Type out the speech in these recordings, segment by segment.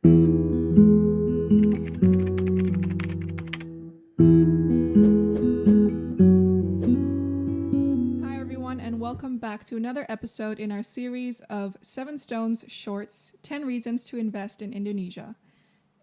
Hi everyone, and welcome back to another episode in our series of 7 Stones Shorts 10 Reasons to Invest in Indonesia.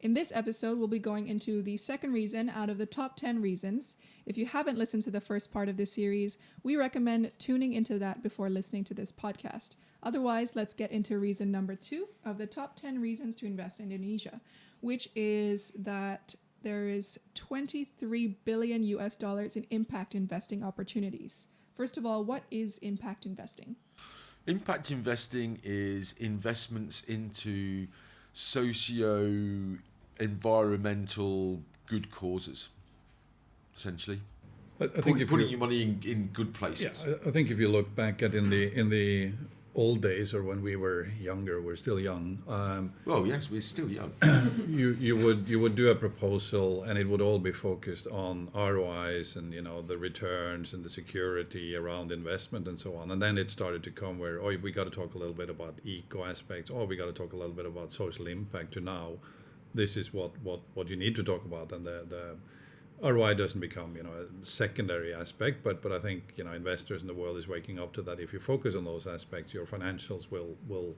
In this episode, we'll be going into the second reason out of the top 10 reasons. If you haven't listened to the first part of this series, we recommend tuning into that before listening to this podcast. Otherwise, let's get into reason number 2 of the top 10 reasons to invest in Indonesia, which is that there is 23 billion US dollars in impact investing opportunities. First of all, what is impact investing? Impact investing is investments into socio-environmental good causes, essentially. I think putting your money in good places. Yeah, I think if you look back at in the old days, or when we were younger, we're still young. Well, yes, we're still young. you would do a proposal, and it would all be focused on ROIs and the returns and the security around investment and so on. And then it started to come where we got to talk a little bit about eco aspects, or we got to talk a little bit about social impact. To now, this is what you need to talk about, and the ROI doesn't become a secondary aspect, but I think investors in the world is waking up to that. If you focus on those aspects, your financials will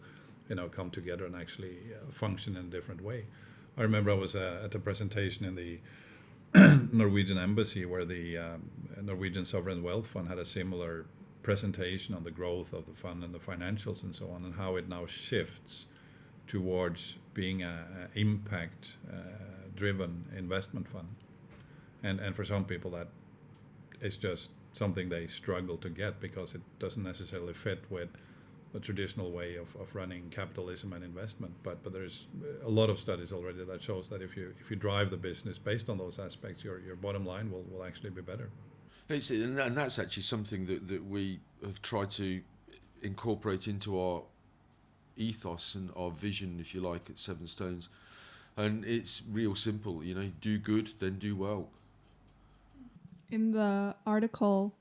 come together and actually function in a different way. I remember I was at a presentation in the Norwegian embassy where the Norwegian Sovereign Wealth Fund had a similar presentation on the growth of the fund and the financials and so on, and how it now shifts towards being a impact driven investment fund. And for some people, that is just something they struggle to get because it doesn't necessarily fit with the traditional way of running capitalism and investment. But there's a lot of studies already that shows that if you drive the business based on those aspects, your bottom line will actually be better. And that's actually something that we have tried to incorporate into our ethos and our vision, if you like, at Seven Stones. And it's real simple, do good, then do well. In the article,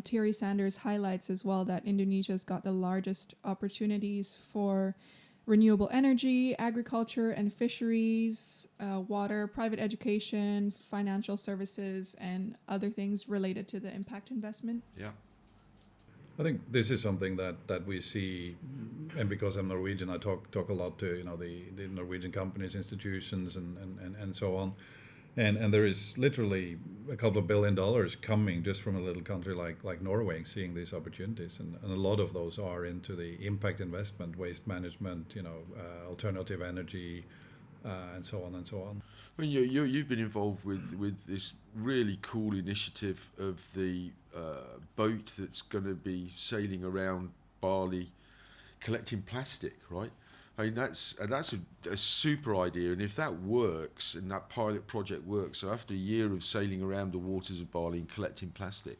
Thierry Sanders highlights as well that Indonesia's got the largest opportunities for renewable energy, agriculture and fisheries, water, private education, financial services, and other things related to the impact investment. Yeah. I think this is something that we see, and because I'm Norwegian, I talk a lot to the Norwegian companies, institutions, and so on. And there is literally a couple of $1 billion coming just from a little country like Norway, seeing these opportunities, and a lot of those are into the impact investment, waste management, alternative energy, and so on and so on. I mean, you've been involved with this really cool initiative of the boat that's going to be sailing around Bali, collecting plastic, right? I mean, that's a super idea, and if that works, and that pilot project works, so after a year of sailing around the waters of Bali and collecting plastic,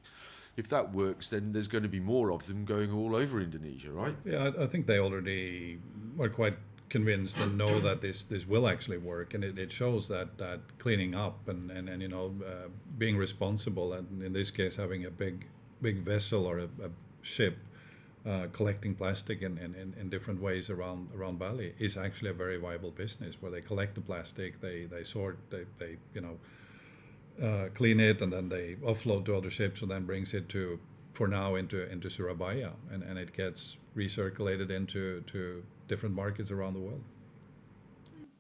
if that works, then there's going to be more of them going all over Indonesia, right? Yeah, I think they already are quite convinced and know that this will actually work, and it shows that cleaning up and being responsible, and in this case having a big vessel or a ship collecting plastic in different ways around Bali is actually a very viable business, where they collect the plastic, they sort, they clean it, and then they offload to other ships, and then brings it into Surabaya, and it gets recirculated into different markets around the world.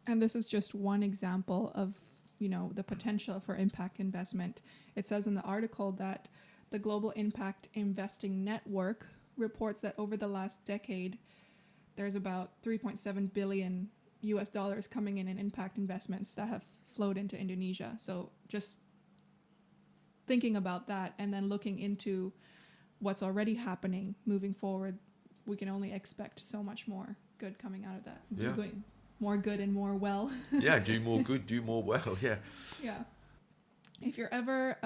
And this is just one example of the potential for impact investment. It says in the article that the Global Impact Investing Network reports that over the last decade, there's about 3.7 billion US dollars coming in impact investments that have flowed into Indonesia. So just thinking about that and then looking into what's already happening moving forward, we can only expect so much more good coming out of that. Yeah. Doing more good and more well. Yeah, do more good, do more well, yeah. Yeah. If you're ever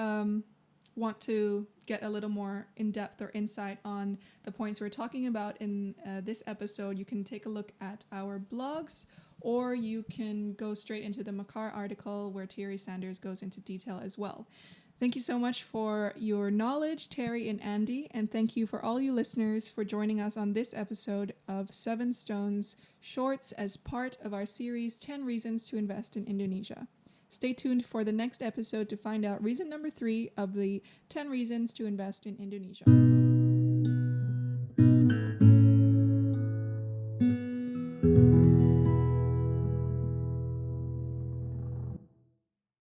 want to get a little more in-depth or insight on the points we're talking about in this episode, you can take a look at our blogs, or you can go straight into the Mekar article where Thierry Sanders goes into detail as well. Thank you so much for your knowledge, Terry and Andy, and thank you for all you listeners for joining us on this episode of 7 Stones Shorts as part of our series 10 Reasons to Invest in Indonesia. Stay tuned for the next episode to find out reason number 3 of the 10 Reasons to Invest in Indonesia.